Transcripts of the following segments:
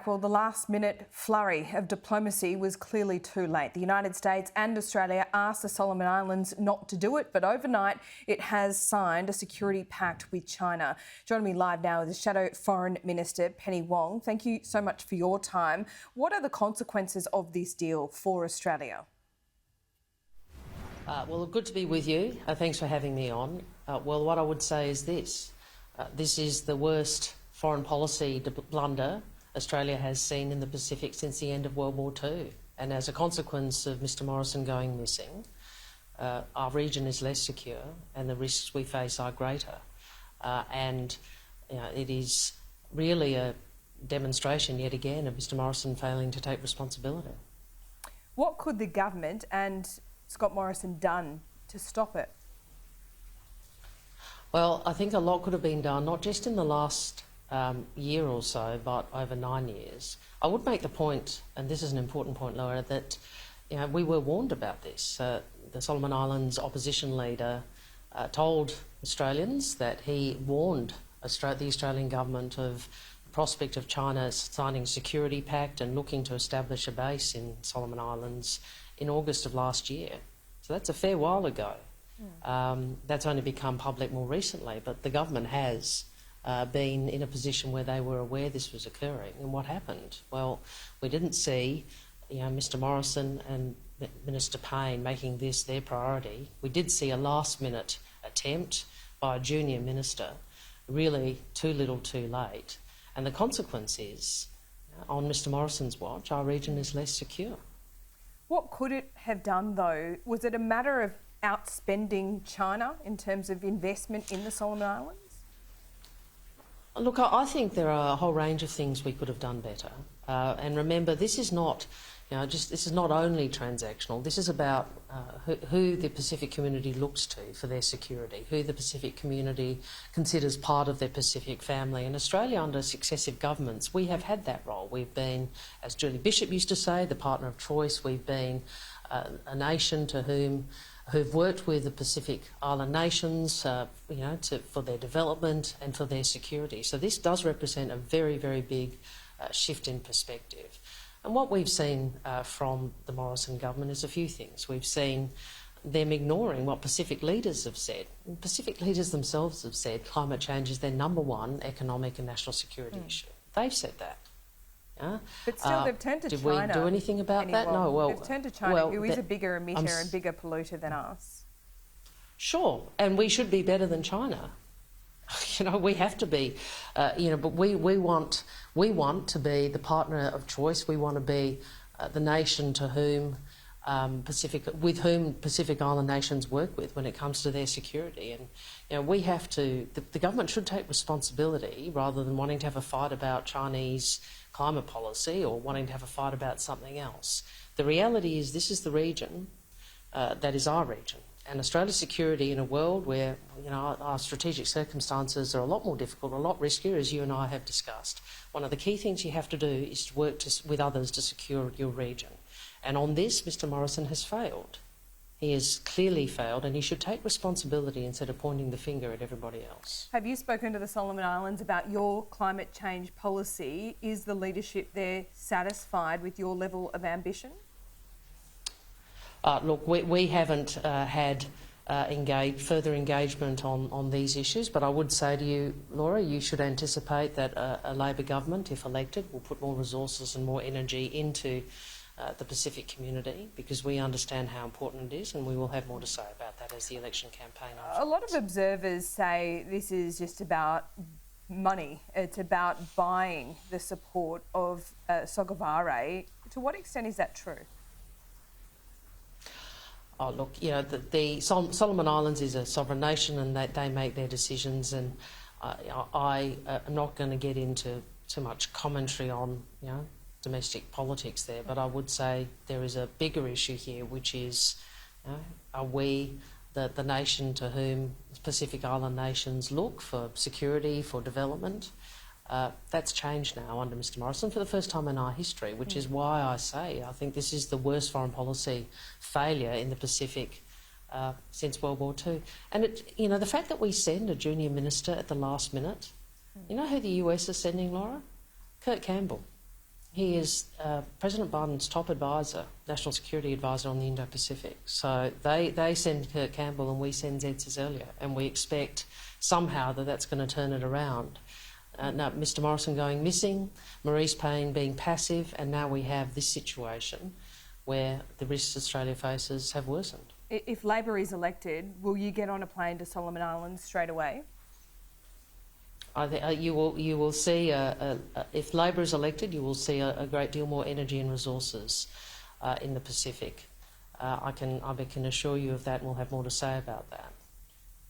Well, the last-minute flurry of diplomacy was clearly too late. The United States and Australia asked the Solomon Islands not to do it, but overnight it has signed a security pact with China. Joining me live now is the Shadow Foreign Minister, Penny Wong. Thank you so much for your time. What are the consequences of this deal for Australia? Well, good to be with you. Thanks for having me on. Well, what I would say is this. This is the worst foreign policy blunder Australia has seen in the Pacific since the end of World War II. And as a consequence of Mr Morrison going missing, our region is less secure and the risks we face are greater. It is really a demonstration yet again of Mr Morrison failing to take responsibility. What could the government and Scott Morrison done to stop it? Well, I think a lot could have been done, not just in the last year or so, but over 9 years. I would make the point, and this is an important point, Laura, that we were warned about this. The Solomon Islands opposition leader told Australians that he warned the Australian government of the prospect of China signing a security pact and looking to establish a base in Solomon Islands in August of last year. So that's a fair while ago. That's only become public more recently, but the government has been in a position where they were aware this was occurring. And what happened? Well, we didn't see Mr Morrison and Minister Payne making this their priority. We did see a last-minute attempt by a junior minister, really too little too late. And the consequence is, on Mr Morrison's watch, our region is less secure. What could it have done, though? Was it a matter of outspending China in terms of investment in the Solomon Islands? Look, I think there are a whole range of things we could have done better. And remember, this is not, this is not only transactional. This is about who the Pacific community looks to for their security, who the Pacific community considers part of their Pacific family. And Australia, under successive governments, we have had that role. We've been, as Julie Bishop used to say, the partner of choice. We've been a nation who've worked with the Pacific Island nations, for their development and for their security. So this does represent a very, very big shift in perspective. And what we've seen from the Morrison government is a few things. We've seen them ignoring what Pacific leaders have said. And Pacific leaders themselves have said climate change is their #1 economic and national security issue. They've said that. But still, they've turned to Did China. Did we do anything about that? No. Well, they've turned to China, who is a bigger emitter and bigger polluter than us. Sure, and we should be better than China. We have to be. But we want to be the partner of choice. We want to be the nation to whom Pacific Island nations work with when it comes to their security. And we have to. The government should take responsibility rather than wanting to have a fight about Chinese climate policy or wanting to have a fight about something else. The reality is this is the region that is our region. And Australia's security in a world where our strategic circumstances are a lot more difficult, a lot riskier, as you and I have discussed. One of the key things you have to do is to work with others to secure your region. And on this, Mr Morrison has failed. He has clearly failed, and he should take responsibility instead of pointing the finger at everybody else. Have you spoken to the Solomon Islands about your climate change policy? Is the leadership there satisfied with your level of ambition? Look, we haven't had further engagement on these issues, but I would say to you, Laura, you should anticipate that a Labor government, if elected, will put more resources and more energy into the Pacific community, because we understand how important it is, and we will have more to say about that as the election campaign unfolds. A lot of observers say this is just about money. It's about buying the support of Sogavare. To what extent is that true? Oh, look, the Solomon Islands is a sovereign nation and they make their decisions, and I am not going to get into too much commentary on, domestic politics there, but I would say there is a bigger issue here, which is, are we the nation to whom Pacific Island nations look for security, for development? That's changed now under Mr Morrison for the first time in our history, which is why I say I think this is the worst foreign policy failure in the Pacific since World War II. And the fact that we send a junior minister at the last minute, you know who the US is sending, Laura? Kurt Campbell. He is President Biden's top advisor, national security advisor on the Indo-Pacific. So they send Kurt Campbell and we send Zed Cesario, and we expect somehow that that's going to turn it around. Now, Mr Morrison going missing, Maurice Payne being passive, and now we have this situation where the risks Australia faces have worsened. If Labor is elected, will you get on a plane to Solomon Islands straight away? You will see, if Labor is elected, you will see a great deal more energy and resources in the Pacific. I can assure you of that, and we'll have more to say about that.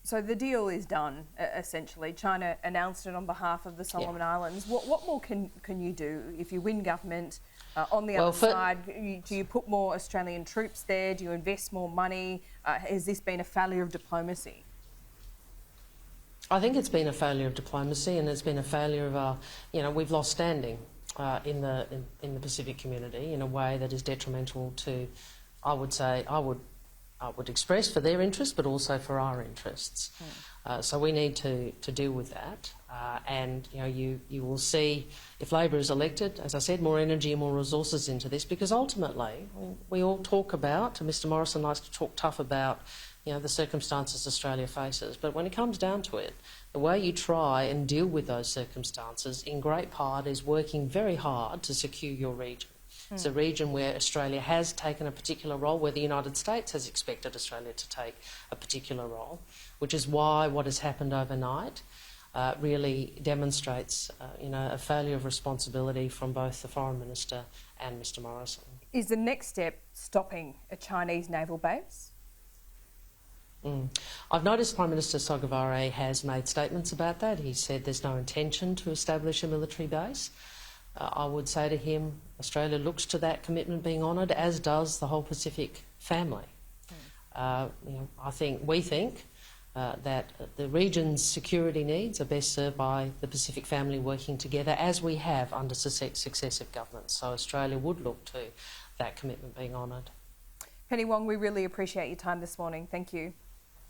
So the deal is done, essentially. China announced it on behalf of the Solomon Islands. What more can you do if you win government? On the other side, do you put more Australian troops there? Do you invest more money? Has this been a failure of diplomacy? I think it's been a failure of diplomacy, and it's been a failure of our, we've lost standing in the Pacific community in a way that is detrimental to, I would express for their interests, but also for our interests. So we need to deal with that. And you will see, if Labor is elected, as I said, more energy and more resources into this, because ultimately we all talk about, and Mr Morrison likes to talk tough about, the circumstances Australia faces. But when it comes down to it, the way you try and deal with those circumstances, in great part, is working very hard to secure your region. It's a region where Australia has taken a particular role, where the United States has expected Australia to take a particular role, which is why what has happened overnight really demonstrates a failure of responsibility from both the Foreign Minister and Mr Morrison. Is the next step stopping a Chinese naval base? I've noticed Prime Minister Sogavare has made statements about that. He said there's no intention to establish a military base. I would say to him, Australia looks to that commitment being honoured, as does the whole Pacific family. We think that the region's security needs are best served by the Pacific family working together, as we have under successive governments. So Australia would look to that commitment being honoured. Penny Wong, we really appreciate your time this morning. Thank you.